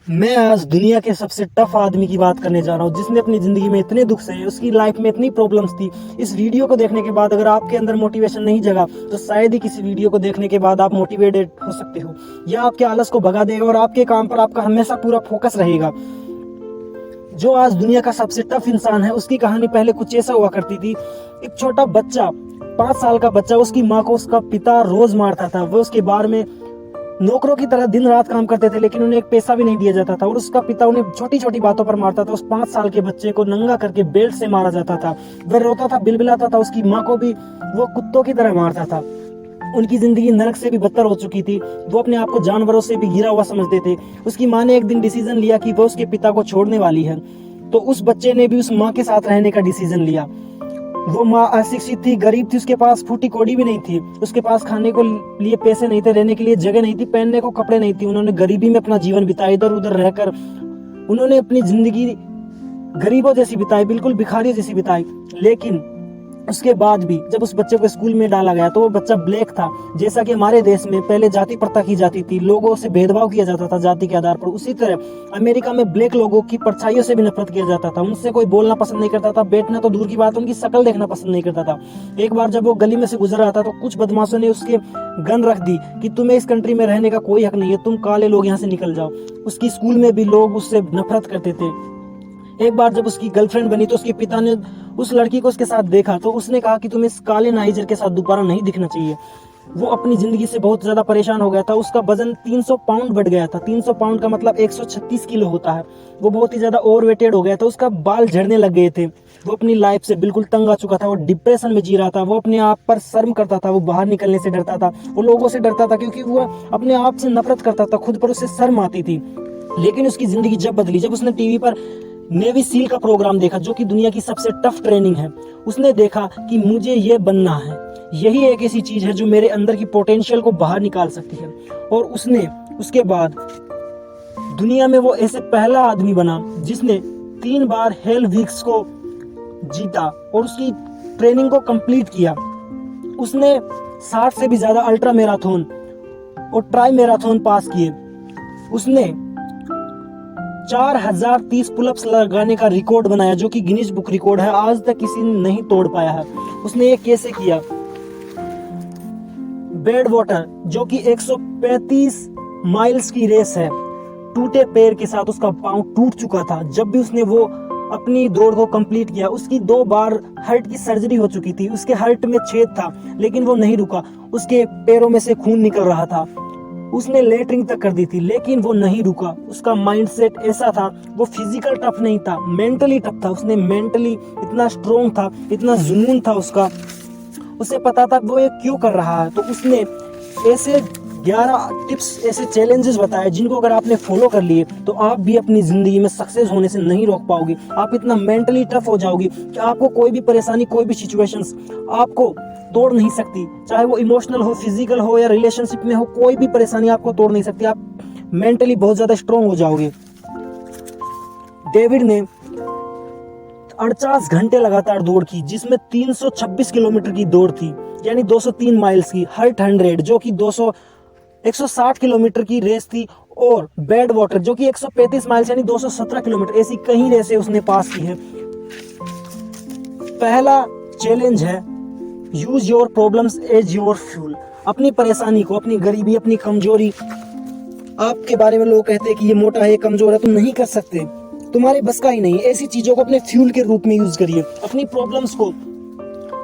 मैं आज दुनिया के सबसे टफ आदमी की बात करने जा रहा हूँ, जिसने अपनी ज़िंदगी में इतने दुख सहे, उसकी लाइफ में इतनी प्रॉब्लम्स थी। इस वीडियो को देखने के बाद अगर आपके अंदर मोटिवेशन नहीं जगा तो शायद ही किसी वीडियो को देखने के बाद आप मोटिवेटेड हो सकते हो। यह आपके आलस को भगा देगा और आपके काम पर आपका हमेशा पूरा फोकस रहेगा। जो आज दुनिया का सबसे टफ इंसान है, उसकी कहानी पहले कुछ ऐसा हुआ करती थी। एक छोटा बच्चा, 5 साल का बच्चा, उसकी माँ को उसका पिता रोज मारता था। वो उसके बारे में नौकरों की तरह दिन रात काम करते थे, लेकिन उन्हें एक पैसा भी नहीं दिया जाता था और उसका पिता उन्हें छोटी छोटी बातों पर मारता था। उस 5 साल के बच्चे को नंगा करके बेल्ट से मारा जाता था। वह रोता था, बिलबिलाता था। उसकी माँ को भी वो कुत्तों की तरह मारता था। उनकी जिंदगी नरक से भी बदतर हो चुकी थी। वो अपने आप को जानवरों से भी घिरा हुआ समझते थे। उसकी माँ ने एक दिन डिसीजन लिया कि वो उसके पिता को छोड़ने वाली है, तो उस बच्चे ने भी उस माँ के साथ रहने का डिसीजन लिया। वो माँ अशिक्षित थी, गरीब थी, उसके पास फूटी कौड़ी भी नहीं थी। उसके पास खाने को लिए पैसे नहीं थे, रहने के लिए जगह नहीं थी, पहनने को कपड़े नहीं थे। उन्होंने गरीबी में अपना जीवन बिताया, इधर उधर रहकर उन्होंने अपनी जिंदगी गरीबों जैसी बिताई, बिल्कुल भिखारियों जैसी बिताई। लेकिन उसके बाद भी जब उस बच्चे को स्कूल में डाला गया तो वो बच्चा ब्लैक था। जैसा कि हमारे देश में पहले जाति प्रथा की जाती थी, लोगों से भेदभाव किया जाता था जाति के आधार पर, उसी तरह अमेरिका में ब्लैक लोगों की परछाइयों से भी नफरत किया जाता था। उनसे कोई बोलना पसंद नहीं करता था, बैठना तो दूर की बात, उनकी शक्ल देखना पसंद नहीं करता था। एक बार जब वो गली में से गुजर रहा था तो कुछ बदमाशों ने उसके गन रख दी कि तुम्हें इस कंट्री में रहने का कोई हक नहीं है, तुम काले लोग यहाँ से निकल जाओ। उसकी स्कूल में भी लोग उससे नफरत करते थे। एक बार जब उसकी गर्लफ्रेंड बनी तो उसके पिता ने उस लड़की को उसके साथ देखा तो उसने कहा कि तुम्हें इस काले नाइजर के साथ दोबारा नहीं दिखना चाहिए। वो अपनी जिंदगी से बहुत ज्यादा परेशान हो गया था। उसका वजन 300 पाउंड बढ़ गया था। 300 पाउंड का मतलब 136 किलो होता है। वो बहुत ही ज्यादा ओवरवेटेड हो गया था। उसका बाल झड़ने लग गए थे। वो अपनी लाइफ से बिल्कुल तंग आ चुका था। वो डिप्रेशन में जी रहा था। वो अपने आप पर शर्म करता था। वो बाहर निकलने से डरता था। वो लोगों से डरता था क्योंकि वो अपने आप से नफरत करता था। खुद पर उसे शर्म आती थी। लेकिन उसकी जिंदगी जब बदली, जब उसने टीवी पर नेवी सील का प्रोग्राम देखा, जो कि दुनिया की सबसे टफ ट्रेनिंग है, उसने देखा कि मुझे ये बनना है। यही एक ऐसी चीज है जो मेरे अंदर की पोटेंशियल को बाहर निकाल सकती है। और उसने उसके बाद दुनिया में वो ऐसे पहला आदमी बना जिसने 3 बार हेल वीक्स को जीता और उसकी ट्रेनिंग को कंप्लीट किया। उसने 60 से भी ज्यादा अल्ट्रा मैराथन और ट्राई मैराथन पास किए। उसने 4030 पुलअप्स लगाने का रिकॉर्ड बनाया, जो कि गिनीज बुक रिकॉर्ड है। आज तक किसी ने नहीं तोड़ पाया है। उसने ये कैसे किया? बेड वाटर, जो कि 135 माइल्स की रेस है, टूटे पैर के साथ उसका पांव टूट चुका था। जब भी उसने वो अपनी दौड़ को कंप्लीट किया, उसकी 2 बार हार्ट की सर्जरी हो चुकी थी। उसके हार्ट में छेद था, लेकिन वो नहीं रुका। उसके पैरों में से खून निकल रहा था। उसने लेटरिंग तक कर दी थी, लेकिन वो नहीं रुका। उसका माइंडसेट ऐसा था, वो फिजिकल टफ नहीं था, मेंटली टफ था। उसने मेंटली इतना स्ट्रोंग था, इतना जुनून था उसका। उसे पता था वो ये क्यों कर रहा है। तो उसने ऐसे 11 टिप्स, ऐसे चैलेंजेस बताए जिनको अगर आपने फॉलो कर लिए तो आप भी अपनी जिंदगी में सक्सेस होने से नहीं रोक पाओगे। आप इतना मेंटली टफ हो जाओगे कि आपको कोई भी परेशानी, कोई भी सिचुएशंस आपको तोड़ नहीं सकती। चाहे वो इमोशनल हो, फिजिकल हो या रिलेशनशिप में हो, कोई भी परेशानी आपको तोड़ नहीं सकती। आप मेंटली बहुत ज्यादा स्ट्रोंग हो जाओगे। डेविड ने 48 घंटे लगातार दौड़ की, जिसमें 326 किलोमीटर की दौड़ थी, यानी 203 माइल्स की। हार्ट 100, जो कि 160 किलोमीटर की रेस थी। और बेड वाटर, जो कि 135 माइल्स यानी 217 किलोमीटर। ऐसी कई रेसें उसने पास की है। पहला चैलेंज है, use your problems as your fuel. अपनी परेशानी को, अपनी गरीबी, अपनी कमजोरी, आपके बारे में लोग कहते हैं कि ये मोटा है, ये कमजोर है, तुम नहीं कर सकते, तुम्हारे बस का ही नहीं, ऐसी चीजों को अपने फ्यूल के रूप में यूज करिए। अपनी प्रॉब्लम्स को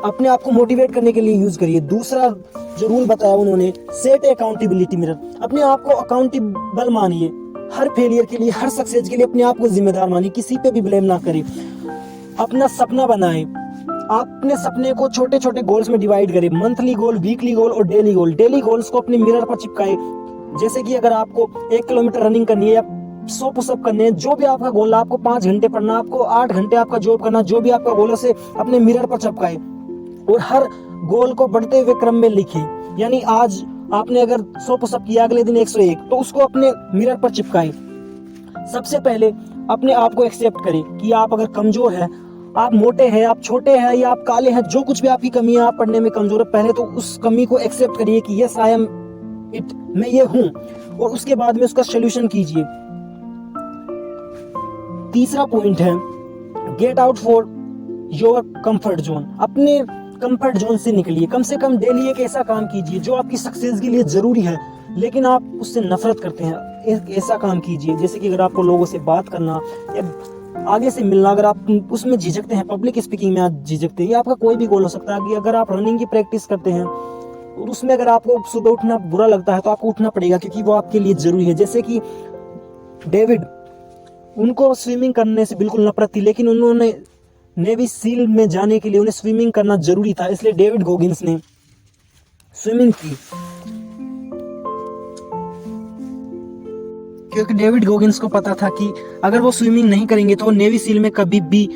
अपने आप को मोटिवेट करने के लिए यूज करिए। दूसरा जो रूल बताया उन्होंने, सेट अकाउंटेबिलिटी मिरर। अपने आप को अकाउंटेबल मानिए। हर फेलियर के लिए, हर सक्सेस के लिए अपने आप को जिम्मेदार मानिए। किसी पे भी ब्लेम ना करें। अपना सपना बनाए। अपने सपने को छोटे छोटे गोल्स में डिवाइड करें। मंथली गोल, वीकली गोल और डेली गोल। डेली गोल्स को अपने मिरर पर चिपकाए। जैसे कि अगर आपको 1 किलोमीटर रनिंग करनी है या 100 पुशअप करने हैं, जो भी आपका गोल है, आपको 5 घंटे पढ़ना, आपको 8 घंटे आपका जॉब करना, जो भी आपका गोल है, उसे अपने मिरर पर चिपकाए और हर गोल को बढ़ते हुए क्रम में लिखे। यानी आज आपने अगर 100 पुशअप किया, अगले दिन 101, तो उसको अपने मिरर पर चिपकाए। सबसे पहले अपने आप को एक्सेप्ट करें कि आप अगर कमजोर है, आप मोटे हैं, आप छोटे हैं या आप काले हैं, जो कुछ भी आपकी कमी है, आप पढ़ने में कमजोर है, पहले तो उस कमी को एक्सेप्ट करिए कि यस आई एम इट, मैं ये हूं। और उसके बाद में उसका सोल्यूशन कीजिए। तीसरा पॉइंट है get out for your comfort zone. अपने कंफर्ट जोन से निकलिए। कम से कम डेली एक ऐसा काम कीजिए जो आपकी सक्सेस के लिए जरूरी है लेकिन आप उससे नफरत करते हैं। एक ऐसा काम कीजिए जैसे कि अगर आपको लोगों से बात करना या आगे से मिलना, अगर आप उसमें झिझकते हैं, पब्लिक स्पीकिंग में आप झिझकते हैं, या आपका कोई भी गोल हो सकता है कि अगर आप रनिंग की प्रैक्टिस करते हैं और उसमें अगर आपको सुबह उठना बुरा लगता है तो आपको उठना पड़ेगा क्योंकि वो आपके लिए जरूरी है। जैसे कि डेविड, उनको स्विमिंग करने से बिल्कुल नफरत थी लेकिन उन्होंने नेवी सील में जाने के लिए उन्हें स्विमिंग करना जरूरी था, इसलिए डेविड गॉगिंस ने स्विमिंग की। क्योंकि डेविड गॉगिंस को पता था कि अगर वो स्विमिंग नहीं करेंगे तो वो नेवी सील में कभी भी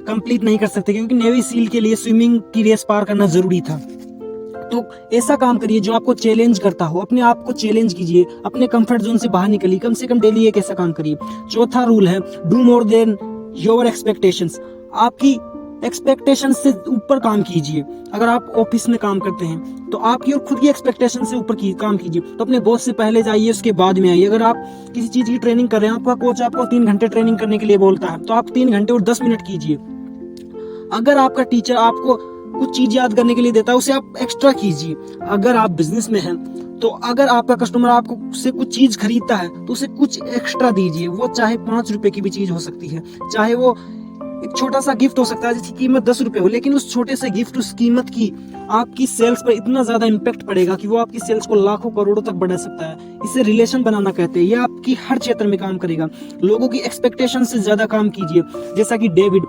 कंप्लीट नहीं कर सकते, क्योंकि नेवी सील के लिए स्विमिंग की रेस पार करना जरूरी था। तो ऐसा काम करिए जो आपको चैलेंज करता हो, अपने आप को चैलेंज कीजिए, अपने कंफर्ट जोन से बाहर निकलिए। कम से कम डेली एक ऐसा काम करिए। चौथा रूल है do more than your expectations. आपकी एक्सपेक्टेशन से ऊपर काम कीजिए। अगर आप ऑफिस में काम करते हैं तो आपकी और खुद की एक्सपेक्टेशन से ऊपर काम कीजिए। तो अपने बॉस से पहले जाइए, उसके बाद में आइए। अगर आप किसी चीज की ट्रेनिंग कर रहे हैं, आपका कोच आपको 3 घंटे ट्रेनिंग करने के लिए बोलता है तो आप 3 घंटे और 10 मिनट कीजिए। अगर आपका टीचर आपको कुछ चीज याद करने के लिए देता है उसे आप एक्स्ट्रा कीजिए। अगर आप बिजनेस में हैं तो अगर आपका कस्टमर आपको से कुछ चीज खरीदता है तो उसे कुछ एक्स्ट्रा दीजिए। वो चाहे 5 रुपए की भी चीज हो सकती है, चाहे वो एक छोटा सा गिफ्ट हो सकता है जिसकी कीमत 10 रुपए हो, लेकिन उस छोटे से गिफ्ट, उस कीमत की आपकी सेल्स पर इतना ज्यादा इम्पैक्ट पड़ेगा कि वो आपकी सेल्स को लाखों करोड़ों तक बढ़ा सकता है। इसे रिलेशन बनाना कहते हैं। ये आपकी हर क्षेत्र में काम करेगा। लोगों की एक्सपेक्टेशन से ज्यादा काम कीजिए। जैसा कि डेविड,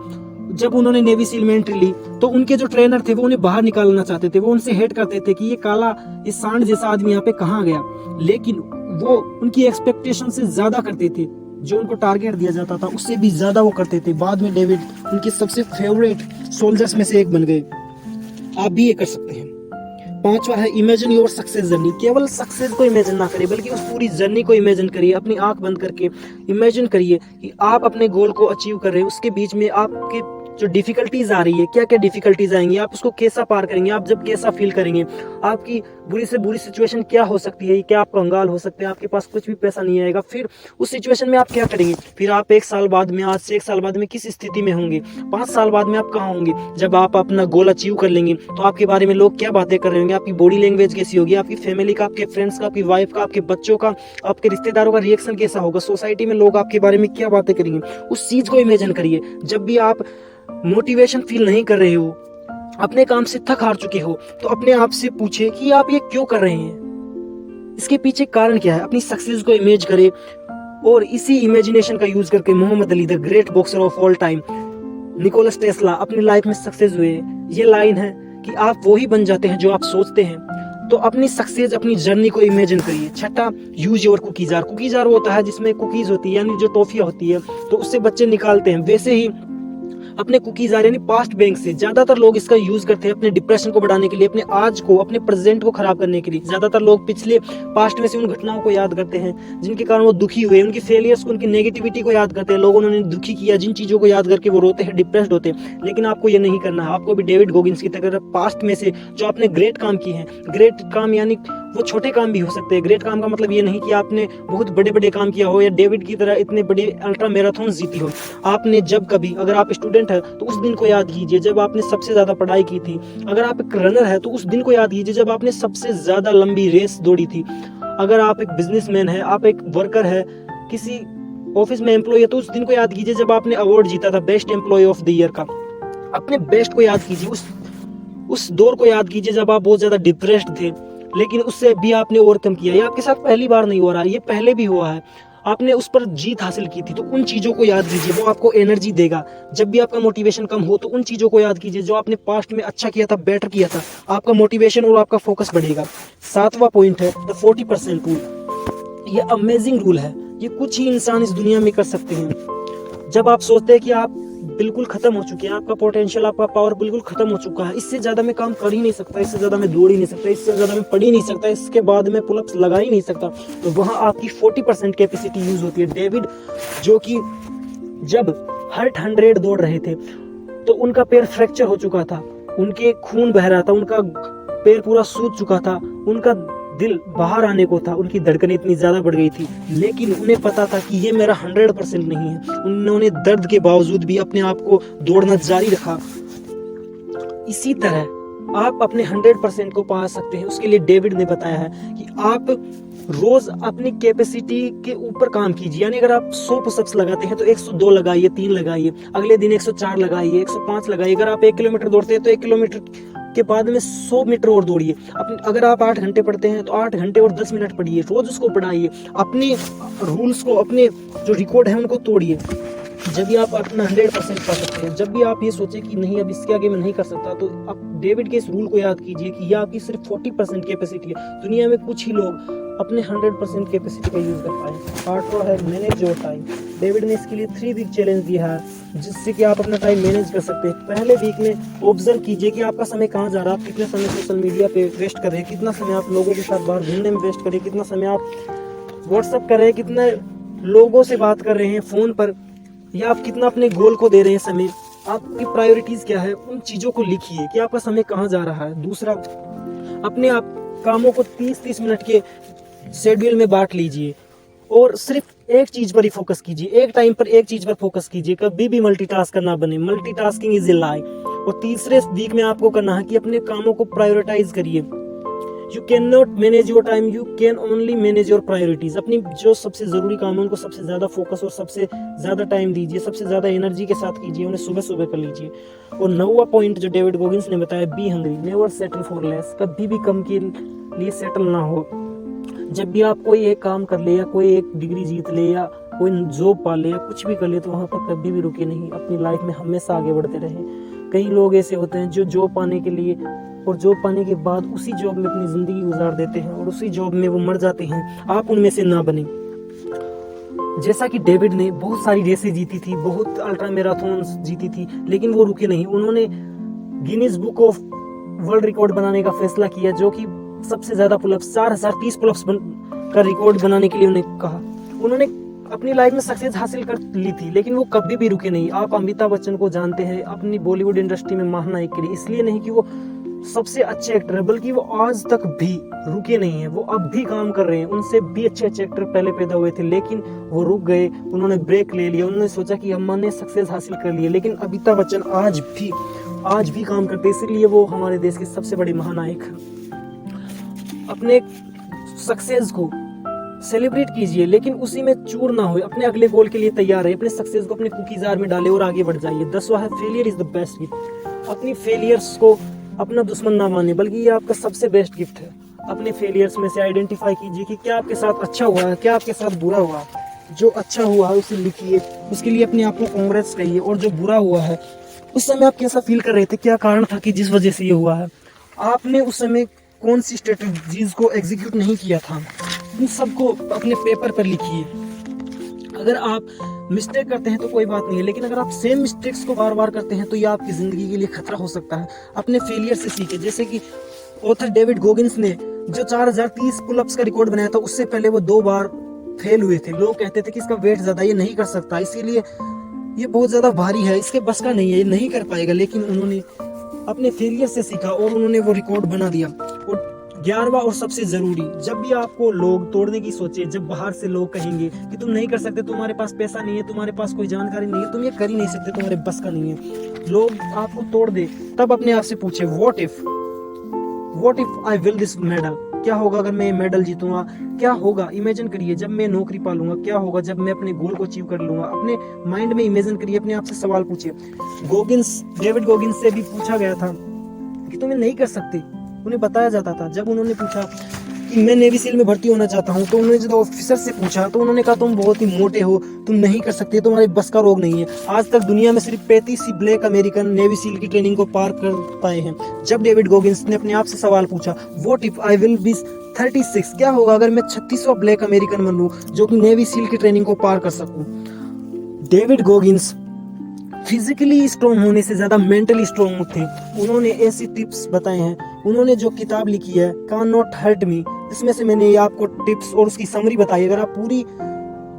जब उन्होंने नेवी सील में एंट्री ली तो उनके जो ट्रेनर थे वो उन्हें बाहर निकालना चाहते थे। वो उनसे हेट करते थे कि ये काला, ये सांड जैसा आदमी यहाँ पे कहाँ गया, लेकिन वो उनकी एक्सपेक्टेशन से ज्यादा करते थे। जो उनको टारगेट दिया जाता था उससे भी ज्यादा वो करते थे। बाद में डेविड उनके सबसे फेवरेट सोल्जर्स में से एक बन गए। आप भी ये कर सकते हैं। 5वां है इमेजिन योर सक्सेस जर्नी। केवल सक्सेस को इमेजिन ना करिए बल्कि उस पूरी जर्नी को इमेजिन करिए। अपनी आंख बंद करके इमेजिन करिए कि आप अपने गोल को अचीव कर रहे हैं, उसके बीच में आपके जो डिफिकल्टीज आ रही है, क्या क्या डिफिकल्टीज आएंगी, आप उसको कैसा पार करेंगे, आप जब कैसा फील करेंगे, आपकी बुरी से बुरी सिचुएशन क्या हो सकती है, क्या आप कंगाल हो सकते हैं, आपके पास कुछ भी पैसा नहीं आएगा, फिर उस सिचुएशन में आप क्या करेंगे, फिर आप 1 साल बाद में, आज से 1 साल बाद में किस स्थिति में होंगे, 5 साल बाद में आप कहाँ होंगे। जब आप अपना गोल अचीव कर लेंगे तो आपके बारे में लोग क्या बातें कर रहे होंगे, आपकी बॉडी लैंग्वेज कैसी होगी, आपकी फैमिली का, आपके फ्रेंड्स का, आपकी वाइफ का, आपके बच्चों का, आपके रिश्तेदारों का रिएक्शन कैसा होगा, सोसाइटी में लोग आपके बारे में क्या बातें करेंगे। उस चीज को इमेजिन करिए। जब भी आप मोटिवेशन फील नहीं कर रहे हो, अपने काम से थक हार चुके हो, तो अपने आप से पूछे कि आप ये क्यों कर रहे हैं, इसके पीछे कारण क्या है। अपनी सक्सेस को इमेज करें और इसी इमेजिनेशन का यूज करके Muhammad Ali, the great boxer of all time, Nikola Tesla अपनी लाइफ में सक्सेस हुए। ये लाइन है कि आप वो ही बन जाते हैं जो आप सोचते हैं। तो अपनी सक्सेस, अपनी जर्नी को इमेजिन करिए। 6, use your cookie jar. Cookie jar वो होता है जिसमें कुकीज होती है, यानी जो टॉफियां होती है, तो उससे बच्चे निकालते हैं। वैसे ही अपने कुकीज जार यानी पास्ट बैंक से ज्यादातर लोग इसका यूज करते हैं अपने डिप्रेशन को बढ़ाने के लिए, अपने आज को, अपने प्रेजेंट को खराब करने के लिए। ज्यादातर लोग पिछले पास्ट में से उन घटनाओं को याद करते हैं जिनके कारण वो दुखी हुए, उनकी फेलियर्स को, उनकी नेगेटिविटी को याद करते हैं। लोगों ने उन्हें दुखी किया, जिन चीजों को याद करके वो रोते हैं, डिप्रेस्ड होते हैं। लेकिन आपको ये नहीं करना है। आपको भी डेविड गॉगिंस की तरह पास्ट में से जो आपने ग्रेट काम किए हैं, ग्रेट काम यानी वो छोटे काम भी हो सकते हैं। ग्रेट काम का मतलब ये नहीं कि आपने बहुत बड़े बड़े काम किया हो या डेविड की तरह इतने बड़े अल्ट्रा मैराथन जीती हो। आपने जब कभी, अगर आप स्टूडेंट है तो उस दिन को याद कीजिए जब आपने सबसे ज्यादा पढ़ाई की थी। अगर आप एक रनर है तो उस दिन को याद कीजिए जब आपने सबसे ज्यादा लंबी रेस दौड़ी थी। अगर आप एक बिजनेसमैन है, आप एक वर्कर है, किसी ऑफिस में एम्प्लॉय है, तो उस दिन को याद कीजिए जब आपने अवार्ड जीता था best employee of the year का। अपने बेस्ट को याद कीजिए, उस दौर को याद कीजिए जब आप बहुत ज्यादा डिप्रेस्ड थे, लेकिन उससे भी आपने ओवरकम किया। ये आपके साथ पहली बार नहीं हो रहा है, ये पहले भी हुआ है, आपने उस पर जीत हासिल की थी। तो उन चीजों को याद कीजिए, वो आपको एनर्जी देगा। जब भी आपका मोटिवेशन कम हो तो उन चीजों को याद कीजिए जो आपने पास्ट में अच्छा किया था, बेटर किया था। आपका मोटिवेशन और आपका फोकस बढ़ेगा। 7वां पॉइंट है द 40% रूल। ये अमेजिंग रूल है, ये कुछ ही इंसान इस दुनिया में कर सकते हैं। जब आप सोचते हैं कि आप बिल्कुल खत्म हो चुके हैं, आपका पोटेंशियल, आपका पावर बिल्कुल खत्म हो चुका है, इससे ज्यादा मैं काम कर ही नहीं सकता, इससे ज्यादा मैं दौड़ ही नहीं सकता, इससे ज्यादा मैं पढ़ ही नहीं सकता, इसके बाद मैं पुलअप्स लगा ही नहीं सकता, तो वहां आपकी 40% कैपेसिटी यूज होती है। डेविड, जो कि जब हर्ट 100 दौड़ रहे थे तो उनका पैर फ्रैक्चर हो चुका था, उनके खून बह रहा था, उनका पैर पूरा सूज चुका था, उनका दिल बाहर आने को था, उनकी धड़कनें इतनी ज़्यादा बढ़ गई थी, लेकिन उन्हें पता था कि ये मेरा 100% नहीं है। उन्होंने दर्द के बावजूद भी अपने आप को दौड़ना जारी रखा। इसी तरह आप अपने 100% को पा सकते हैं। उसके लिए डेविड ने बताया है कि आप रोज अपनी कैपेसिटी के ऊपर काम कीजिए। यानी अगर आप 100 पुशअप्स लगाते हैं तो 102 लगाइए, 3 लगाइए, अगले दिन 104 लगाइए, 105 लगाइए। अगर आप 1 किलोमीटर दौड़ते हैं तो 1 किलोमीटर के बाद में 100 मीटर और दौड़िए। अगर आप 8 घंटे पढ़ते हैं तो 8 घंटे और 10 मिनट पढ़िए, रोज उसको पढ़ाइए। अपने रूल्स को, अपने जो रिकॉर्ड है उनको तोड़िए। जब भी आप अपना 100% पा सकते हैं। जब भी आप ये सोचे कि नहीं अब इसके आगे मैं नहीं कर सकता, तो आप डेविड के इस रूल को याद कीजिए कि यह आपकी सिर्फ 40% कैपेसिटी है। दुनिया में कुछ ही लोग अपने 100% कैपेसिटी का यूज कर पाए। आठवां है मैनेज योर टाइम। डेविड ने इसके लिए 3 वीक चैलेंज दिया है, जिससे कि आप अपना टाइम मैनेज कर सकते हैं। पहले वीक में ऑब्जर्व कीजिए कि आपका समय कहाँ जा रहा है, आप कितने समय सोशल मीडिया पे वेस्ट कर रहे हैं, कितना समय आप लोगों के साथ बाहर घूमने में वेस्ट कर रहे हैं, कितना समय आप व्हाट्सएप कर रहे हैं, कितने लोगों से बात कर रहे हैं फोन पर, या आप कितना अपने गोल को दे रहे हैं समय। आपकी प्रायोरिटीज क्या है, उन चीजों को लिखिए कि आपका समय कहाँ जा रहा है। दूसरा, अपने आप कामों को 30-30 मिनट के शेड्यूल में बांट लीजिए और सिर्फ एक चीज पर ही फोकस कीजिए। एक टाइम पर एक चीज पर फोकस कीजिए, कभी भी मल्टीटास्कर ना बने। मल्टीटास्किंग इज ए लाई। और तीसरे वीक में आपको करना है कि अपने कामों को प्रायोरिटाइज करिए। You can not manage your time, you can only manage your priorities. अपनी जो सबसे जरूरी काम है उनको सबसे ज्यादा फोकस और सबसे ज्यादा टाइम दीजिए, सबसे ज्यादा एनर्जी के साथ कीजिए, उन्हें सुबह सुबह कर लीजिए। और 9वां पॉइंट जो डेविड गोगिंस ने बताया, be hungry, never settle for less. कभी भी कम के लिए सेटल ना हो। जब भी आप कोई एक काम कर ले या कोई एक डिग्री जीत ले या कोई जॉब पा ले या कुछ भी कर ले, तो वहाँ पर कभी भी रुके नहीं। अपनी लाइफ में हमेशा आगे बढ़ते रहें। कई लोग ऐसे होते हैं जो जॉब पाने के लिए और जॉब पाने के बाद उसी जॉब में अपनी जिंदगी गुजार देते हैं और उसी जॉब में वो मर जाते हैं। आप उनमें से ना बने। जैसा कि डेविड ने बहुत सारी रेसें जीती थी, बहुत अल्ट्रा मैराथन जीती थी, लेकिन वो रुके नहीं। उन्होंने Guinness book of world record बनाने का फैसला किया, जो कि सबसे ज्यादा पुलअप्स 4030 पुलअप्स का रिकॉर्ड बनाने के लिए उन्हें कहा। उन्होंने अपनी लाइफ में सक्सेस हासिल कर ली थी, लेकिन वो कभी भी रुके नहीं। आप अमिताभ बच्चन को जानते हैं अपनी बॉलीवुड इंडस्ट्री में महानायक के लिए, इसलिए नहीं कि वो सबसे अच्छे एक्टर है, बल्कि वो आज तक भी रुके नहीं है। वो अब भी काम कर रहे हैं। उनसे भी अच्छे अच्छे एक्टर पहले पैदा हुए थे, लेकिन वो रुक गए। उन्होंने ब्रेक ले लिया। उन्होंने सोचा कि हमने सक्सेस हासिल कर लिया। लेकिन अमिताभ बच्चन आज भी काम करते, इसलिए वो हमारे देश के सबसे बड़े महानायक हैं। अपने सक्सेस को सेलिब्रेट कीजिए, लेकिन उसी में चूर ना हो। अपने अगले गोल के लिए तैयार रहे। अपने सक्सेस को अपने कुकी जार में डाले और आगे बढ़ जाइए। 10वां है failure is the best gift. अपनी फेलियर्स को अपना दुश्मन ना माने, बल्कि ये आपका सबसे बेस्ट गिफ्ट है। अपने फेलियर्स में से आइडेंटिफाई कीजिए कि क्या आपके साथ अच्छा हुआ है, क्या आपके साथ बुरा हुआ है। जो अच्छा हुआ है उसे लिखिए, उसके लिए अपने आप को कांग्रेस कहिए। और जो बुरा हुआ है उस समय आप कैसा फील कर रहे थे, क्या कारण था कि जिस वजह से ये हुआ है, आपने उस समय कौन सी स्ट्रेटजीज को एग्जीक्यूट नहीं किया था, इन सबको अपने पेपर पर लिखिए। अगर आप मिस्टेक करते हैं तो कोई बात नहीं है, लेकिन अगर आप सेम मिस्टेक्स को बार बार करते हैं तो ये आपकी जिंदगी के लिए खतरा हो सकता है। अपने फेलियर से सीखे। जैसे कि ऑथर डेविड गोगिंस ने जो 4030 पुलअप्स का रिकॉर्ड बनाया था, उससे पहले वो 2 बार फेल हुए थे। लोग कहते थे कि इसका वेट ज्यादा, ये नहीं कर सकता, इसीलिए ये बहुत ज्यादा भारी है, इसके बस का नहीं है, ये नहीं कर पाएगा। लेकिन उन्होंने अपने फेलियर से सीखा और उन्होंने वो रिकॉर्ड बना दिया। और 11वां और सबसे जरूरी, जब भी आपको लोग तोड़ने की सोचे, जब बाहर से लोग कहेंगे कि तुम नहीं कर सकते, तुम्हारे पास पैसा नहीं है, तुम्हारे पास कोई जानकारी नहीं है, तुम ये कर ही नहीं सकते, तुम्हारे बस का नहीं है, लोग आपको तोड़ दे, तब अपने आप से पूछे what if I will this medal. क्या होगा अगर मैं ये मेडल जीतूंगा? क्या होगा? इमेजिन करिए जब मैं नौकरी पालूंगा, क्या होगा जब मैं अपने गोल को अचीव कर लूंगा। अपने माइंड में इमेजिन करिए, अपने आप से सवाल पूछिए। डेविड गोगिंस से भी पूछा गया था कि तुम्हें नहीं कर सकते, उन्हें बताया जाता था। जब उन्होंने पूछा कि मैं नेवी सील में भर्ती होना चाहता हूँ, तो उन्होंने जब ऑफिसर से पूछा तो उन्होंने कहा तुम बहुत ही मोटे हो, तुम नहीं कर सकते, तुम्हारे बस का रोग नहीं है। आज तक दुनिया में सिर्फ 35 ही ब्लैक अमेरिकन नेवी सील की ट्रेनिंग को पार कर पाए हैं। जब डेविड गोगिंस ने अपने आप से सवाल पूछा what if I will be 36, क्या होगा अगर मैं 36वां ब्लैक अमेरिकन बनूं जो कि नेवी सील की ट्रेनिंग को पार कर सकूं। डेविड गोगिंस फिजिकली स्ट्रॉन्ग होने से ज्यादा मेंटली स्ट्रॉन्ग थे। उन्होंने ऐसी टिप्स बताए हैं। उन्होंने जो किताब लिखी है कैन नॉट हर्ट मी, इसमें से मैंने आपको टिप्स और उसकी समरी बताई। अगर आप पूरी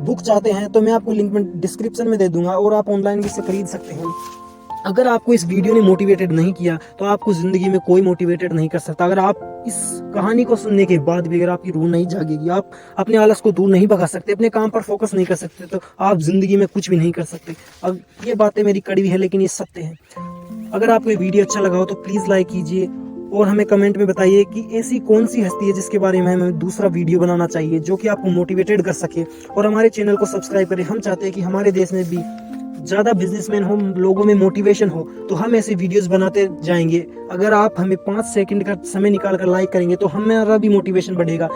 बुक चाहते हैं तो मैं आपको लिंक में डिस्क्रिप्शन में दे दूंगा और आप ऑनलाइन भी इसे खरीद सकते हैं। अगर आपको इस वीडियो ने मोटिवेटेड नहीं किया तो आपको जिंदगी में कोई मोटिवेटेड नहीं कर सकता। अगर आप इस कहानी को सुनने के बाद भी अगर आपकी रूह नहीं जागेगी, आप अपने आलस को दूर नहीं भगा सकते, अपने काम पर फोकस नहीं कर सकते, तो आप जिंदगी में कुछ भी नहीं कर सकते। अब ये बातें मेरी कड़वी है लेकिन ये सत्य है। अगर आपको ये वीडियो अच्छा लगा हो तो प्लीज़ लाइक कीजिए और हमें कमेंट में बताइए कि ऐसी कौन सी हस्ती है जिसके बारे में हमें दूसरा वीडियो बनाना चाहिए जो कि आपको मोटिवेटेड कर सके। और हमारे चैनल को सब्सक्राइब करें। हम चाहते हैं कि हमारे देश में भी ज़्यादा बिजनेसमैन हो, लोगों में मोटिवेशन हो, तो हम ऐसे वीडियोस बनाते जाएंगे। अगर आप हमें 5 सेकंड का समय निकाल कर लाइक करेंगे तो हमारा भी मोटिवेशन बढ़ेगा,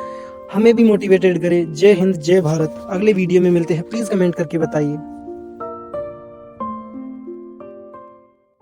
हमें भी मोटिवेटेड करें। जय हिंद, जय भारत। अगले वीडियो में मिलते हैं, प्लीज़ कमेंट करके बताइए।